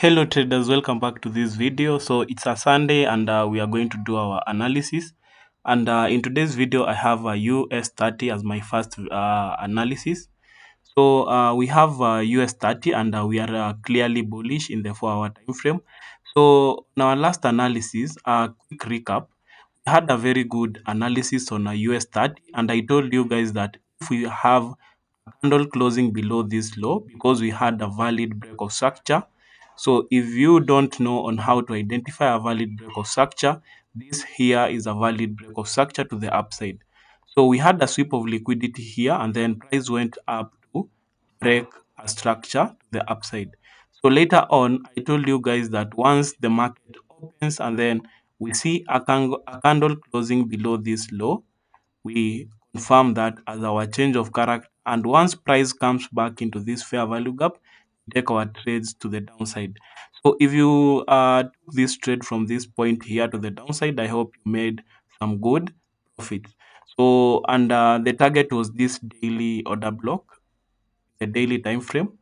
Hello traders, welcome back to this video. So it's a Sunday and we are going to do our analysis. And in today's video, I have a US 30 as my first analysis. So we have US 30 and we are clearly bullish in the 4 hour time frame. So in our last analysis, a quick recap, we had a very good analysis on a US 30 and I told you guys that if we have a candle closing below this low because we had a valid break of structure. So if you don't know on how to identify a valid break of structure, this here is a valid break of structure to the upside. So we had a sweep of liquidity here and then price went up to break a structure to the upside. So later on, I told you guys that once the market opens and then we see a candle closing below this low, we confirm that as our change of character. And once price comes back into this fair value gap, take our trades to the downside. So if you took this trade from this point here to the downside, I hope you made some good profits. So and the target was this daily order block, the daily time frame.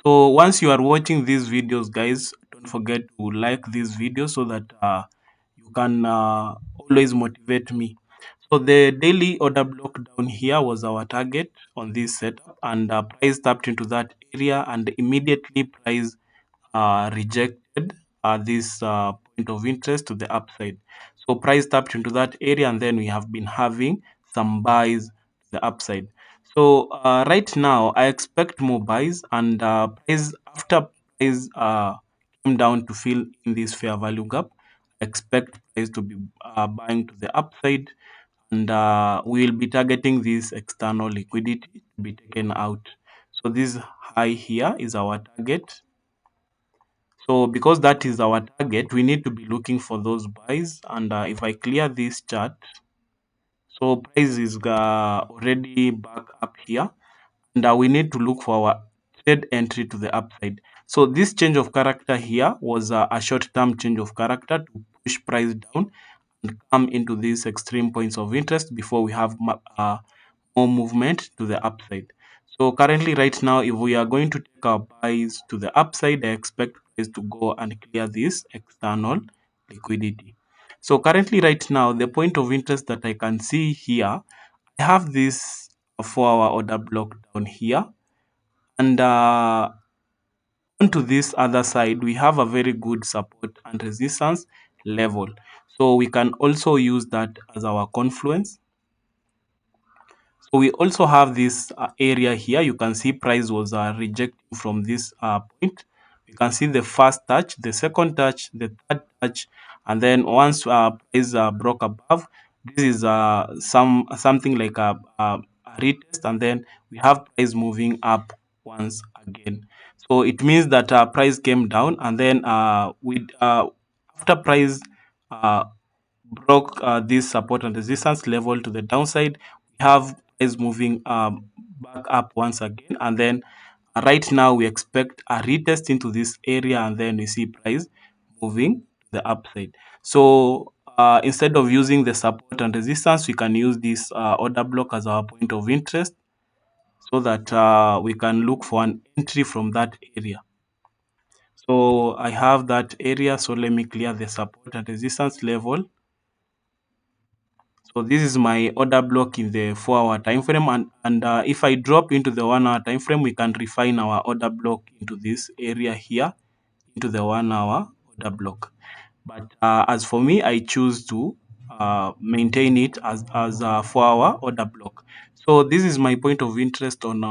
So once you are watching these videos, guys, don't forget to like this video so that you can always motivate me. So the daily order block down here was our target on this setup, and price tapped into that area, and immediately price rejected this point of interest to the upside. So price tapped into that area, and then we have been having some buys to the upside. So right now, I expect more buys, and price after price came down to fill in this fair value gap. I expect price to be buying to the upside, and we will be targeting this external liquidity to be taken out. So this high here is our target. So because that is our target, we need to be looking for those buys. And if I clear this chart, so price is already back up here, and we need to look for our trade entry to the upside. So this change of character here was a short-term change of character to push price down and come into these extreme points of interest before we have more movement to the upside. So currently right now, if we are going to take our buys to the upside, I expect price to go and clear this external liquidity. So currently right now, the point of interest that I can see here, I have this 4 hour order block down here, and onto this other side, we have a very good support and resistance level. So we can also use that as our confluence. So we also have this area here. You can see price was rejecting from this point. You can see the first touch, the second touch, the third touch, and then once price broke above, this is something like a retest, and then we have price moving up once again. So it means that price came down, and then with after price uh, broke this support and resistance level to the downside, we have price moving back up once again, and then right now we expect a retest into this area, and then we see price moving to the upside. So instead of using the support and resistance, we can use this order block as our point of interest so that we can look for an entry from that area. So I have that area, so let me clear the support and resistance level. So this is my order block in the 4 hour time frame, and if I drop into the 1 hour time frame, we can refine our order block into this area here, into the 1 hour order block. But as for me, I choose to maintain it as a 4 hour order block. So this is my point of interest on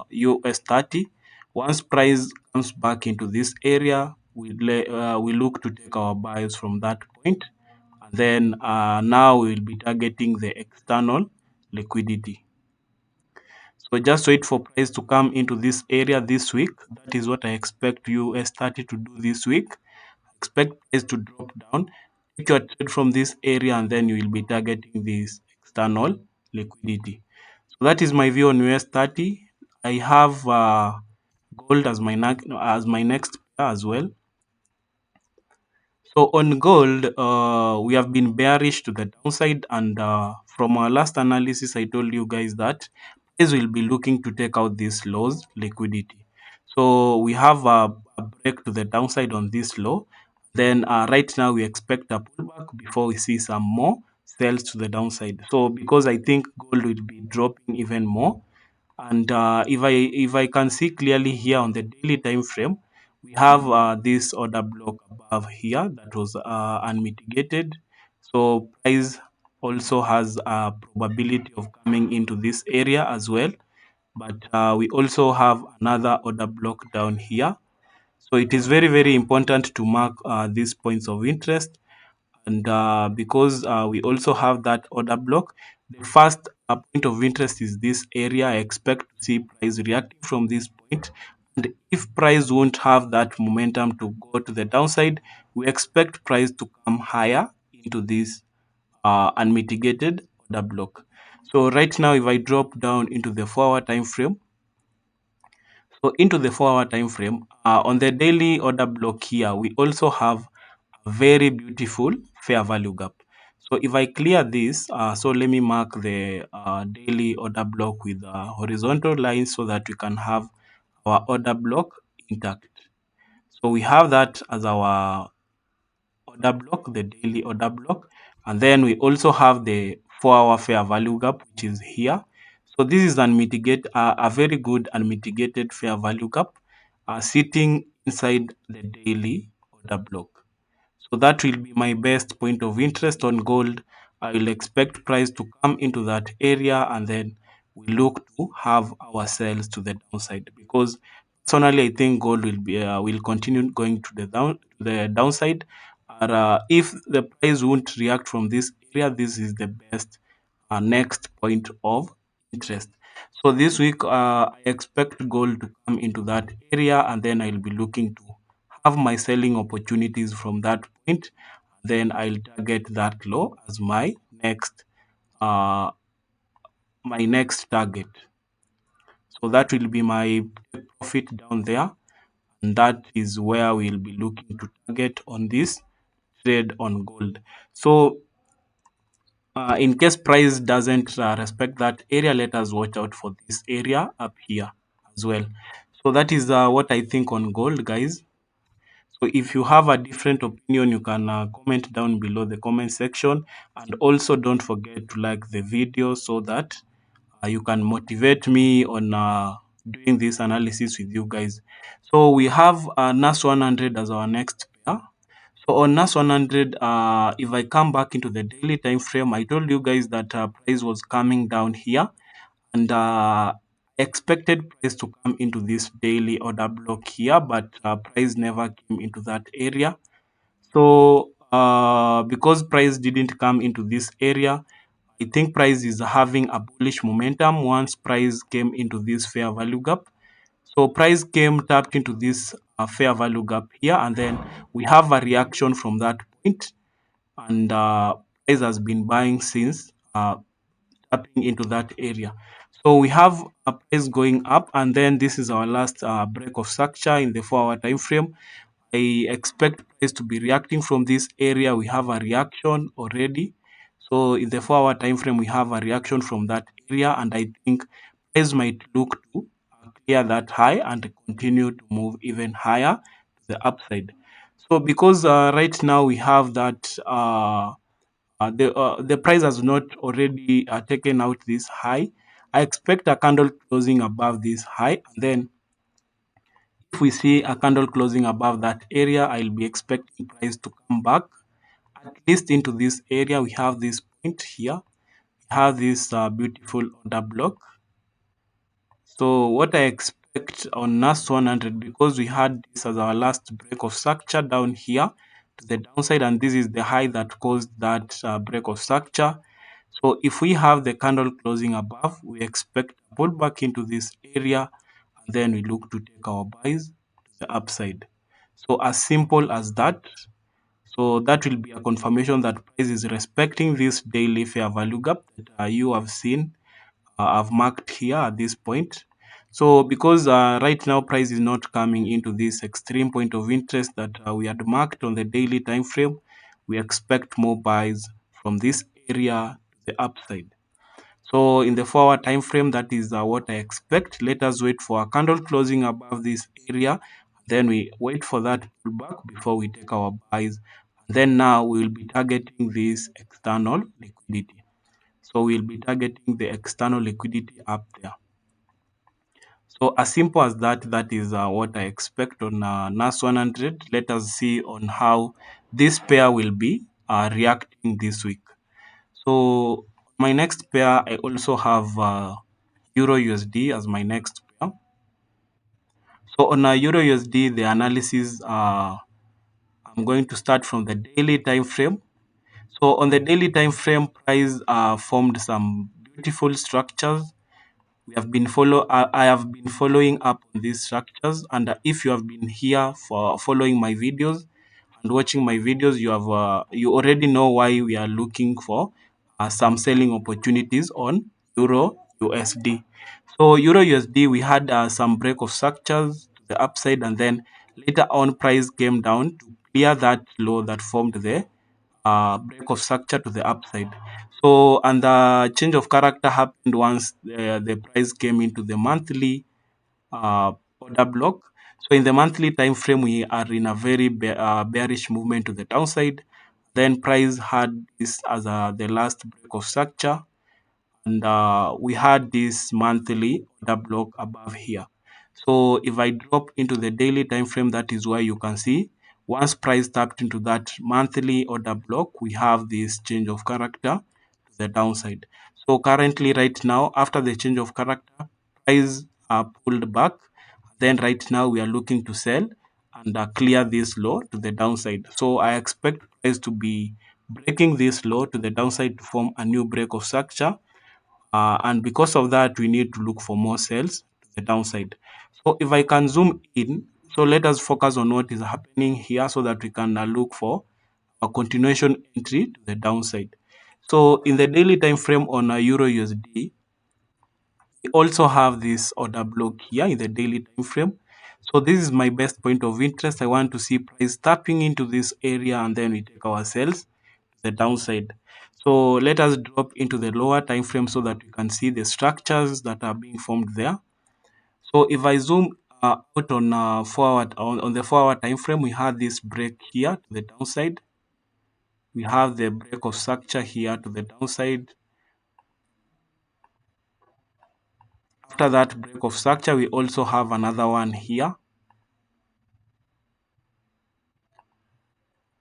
US 30. Once price comes back into this area, we look to take our buys from that point, and then now we will be targeting the external liquidity. So just wait for price to come into this area this week. That is what I expect US 30 to do this week. Expect price to drop down, take your trade from this area, and then you will be targeting this external liquidity. So that is my view on US 30. I have gold as my next pair as well. So on gold, we have been bearish to the downside, and from our last analysis, I told you guys that price will be looking to take out this lows liquidity. So we have a break to the downside on this low. Then right now we expect a pullback before we see some more sells to the downside. So because I think gold will be dropping even more, and if I can see clearly here on the daily time frame, we have this order block above here that was unmitigated. So price also has a probability of coming into this area as well. But we also have another order block down here. So it is very, very important to mark these points of interest. And because we also have that order block, the first point of interest is this area. I expect to see price reacting from this point. And if price won't have that momentum to go to the downside, we expect price to come higher into this unmitigated order block. So right now, if I drop down into the 4-hour time frame, so into the 4-hour time frame, on the daily order block here, we also have a very beautiful fair value gap. So if I clear this, so let me mark the daily order block with horizontal lines so that we can have our order block intact. So we have that as our order block, the daily order block. And then we also have the 4-hour fair value gap, which is here. So this is a very good unmitigated fair value gap sitting inside the daily order block. So that will be my best point of interest on gold. I will expect price to come into that area, and then we look to have our sales to the downside, because personally I think gold will continue going to the downside. And if the price won't react from this area, this is the best next point of interest. So this week I expect gold to come into that area, and then I'll be looking to have my selling opportunities from that point. Then I'll target that low as next uh, my next target. So that will be my profit down there, and that is where we'll be looking to target on this trade on gold. So in case price doesn't respect that area, let us watch out for this area up here as well. So that is what I think on gold, guys. So if you have a different opinion, you can comment down below the comment section. And also don't forget to like the video so that you can motivate me on doing this analysis with you guys. So we have NAS 100 as our next pair. So on NAS 100, if I come back into the daily time frame, I told you guys that price was coming down here, and expected price to come into this daily order block here, but price never came into that area. So because price didn't come into this area, I think price is having a bullish momentum once price came into this fair value gap. So price came tapped into this fair value gap here, and then we have a reaction from that point, and price has been buying since tapping into that area. So we have a price going up, and then this is our last break of structure in the 4-hour time frame. I expect price to be reacting from this area. We have a reaction already. So in the 4-hour time frame, we have a reaction from that area, and I think price might look to clear that high and continue to move even higher to the upside. So because right now we have that the price has not already taken out this high, I expect a candle closing above this high, and then if we see a candle closing above that area, I'll be expecting price to come back at least into this area. We have this point here. We have this beautiful order block. So what I expect on NAS 100, because we had this as our last break of structure down here to the downside, and this is the high that caused that break of structure. So if we have the candle closing above, we expect a pullback into this area, and then we look to take our buys to the upside. So as simple as that. So that will be a confirmation that price is respecting this daily fair value gap that you have seen. I've marked here at this point. So because right now price is not coming into this extreme point of interest that we had marked on the daily time frame, we expect more buys from this area to the upside. So in the 4-hour time frame, that is what I expect. Let us wait for a candle closing above this area. Then we wait for that pullback before we take our buys. And then now we will be targeting this external liquidity. So we'll be targeting the external liquidity up there. So as simple as that, that is what I expect on NAS 100. Let us see on how this pair will be reacting this week. So my next pair, I also have Euro USD as my next pair. So on Euro USD, the analysis, I'm going to start from the daily time frame. So on the daily time frame, price formed some beautiful structures. I have been following up on these structures, and if you have been here for following my videos and watching my videos, you already know why we are looking for some selling opportunities on Euro USD. So Euro USD, we had some break of structures to the upside, and then later on price came down to clear that low that formed the break of structure to the upside. So, and the change of character happened once the price came into the monthly order block. So, in the monthly time frame, we are in a very bearish movement to the downside. Then, price had this as the last break of structure, and we had this monthly order block above here. So if I drop into the daily time frame, that is why you can see once price tapped into that monthly order block, we have this change of character to the downside. So currently right now, after the change of character, price are pulled back. Then right now we are looking to sell and clear this low to the downside. So I expect price to be breaking this low to the downside to form a new break of structure, and because of that, we need to look for more sales to the downside. So if I can zoom in, so let us focus on what is happening here so that we can look for a continuation entry to the downside. So in the daily time frame on Euro USD, we also have this order block here in the daily time frame. So this is my best point of interest. I want to see price tapping into this area, and then we take our sales to the downside. So let us drop into the lower time frame so that we can see the structures that are being formed there. So if I zoom out on forward on the forward time frame, we have this break here to the downside. We have the break of structure here to the downside. After that break of structure, we also have another one here.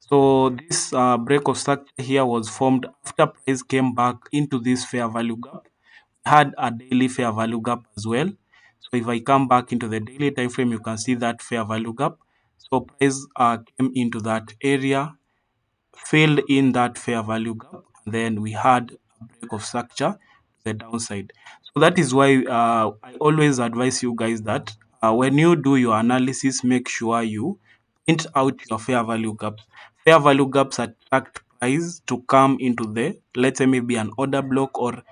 So this break of structure here was formed after price came back into this fair value gap. Had a daily fair value gap as well. So if I come back into the daily time frame, you can see that fair value gap. So price came into that area, filled in that fair value gap, and then we had a break of structure to the downside. So that is why I always advise you guys that when you do your analysis, make sure you print out your fair value gaps. Fair value gaps attract price to come into the, let's say, maybe an order block or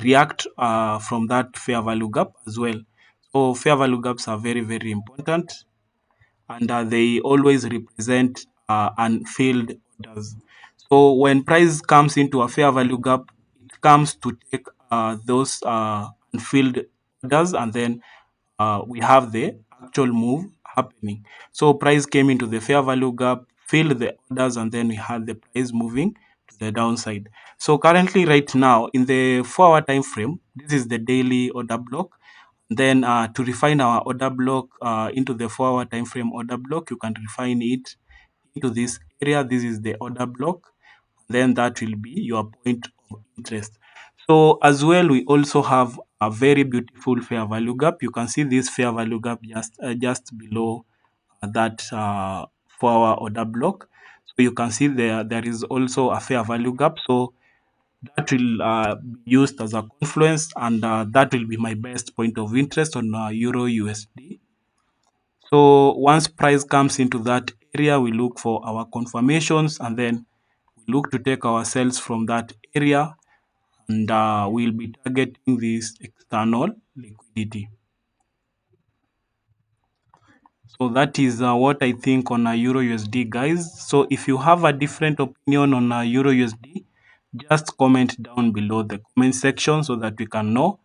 react from that fair value gap as well. So fair value gaps are very, very important, and they always represent unfilled orders. So when price comes into a fair value gap, it comes to take those unfilled orders, and then we have the actual move happening. So price came into the fair value gap, filled the orders, and then we had the price moving to the downside. So currently, right now, in the 4 hour time frame, this is the daily order block. Then to refine our order block into the 4 hour time frame order block, you can refine it into this area. This is the order block. Then that will be your point of interest. So as well, we also have a very beautiful fair value gap. You can see this fair value gap just below that 4 hour order block. So you can see there is also a fair value gap. So that will be used as a confluence, and that will be my best point of interest on Euro USD. So once price comes into that area, we look for our confirmations, and then we look to take our sales from that area, and we'll be targeting this external liquidity. So that is what I think on Euro USD, guys. So if you have a different opinion on Euro USD, just comment down below the comment section so that we can know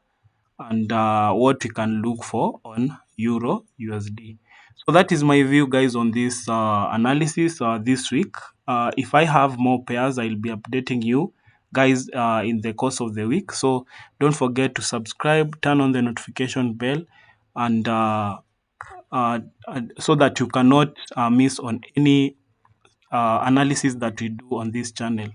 and what we can look for on Euro USD. So that is my view, guys, on this analysis this week. If I have more pairs, I'll be updating you guys in the course of the week. So don't forget to subscribe, turn on the notification bell, and so that you cannot miss on any analysis that we do on this channel.